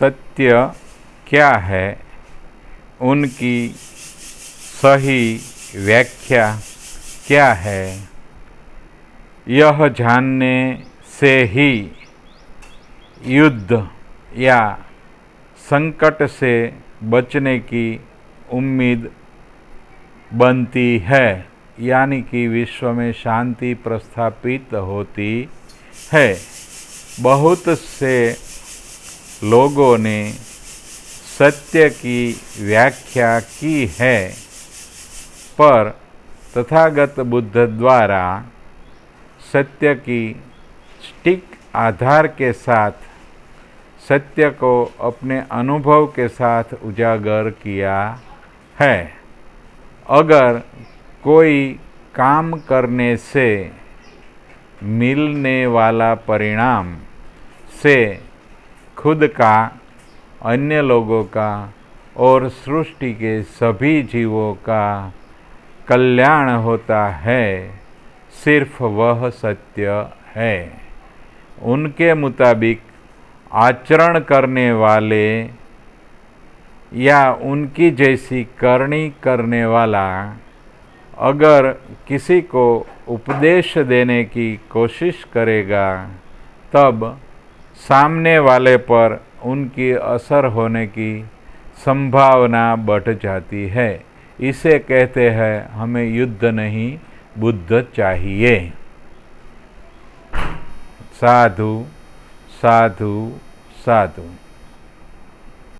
सत्य क्या है, उनकी सही व्याख्या क्या है, यह जानने से ही युद्ध या संकट से बचने की उम्मीद बनती है, यानी कि विश्व में शांति प्रस्थापित होती है। बहुत से लोगों ने सत्य की व्याख्या की है, पर तथागत बुद्ध द्वारा सत्य की सटीक आधार के साथ सत्य को अपने अनुभव के साथ उजागर किया है। अगर कोई काम करने से मिलने वाला परिणाम से खुद का, अन्य लोगों का और सृष्टि के सभी जीवों का कल्याण होता है, सिर्फ वह सत्य है। उनके मुताबिक आचरण करने वाले या उनकी जैसी करनी करने वाला अगर किसी को उपदेश देने की कोशिश करेगा, तब सामने वाले पर उनकी असर होने की संभावना बढ़ जाती है। इसे कहते हैं हमें युद्ध नहीं, बुद्ध चाहिए। साधु साधु साधु।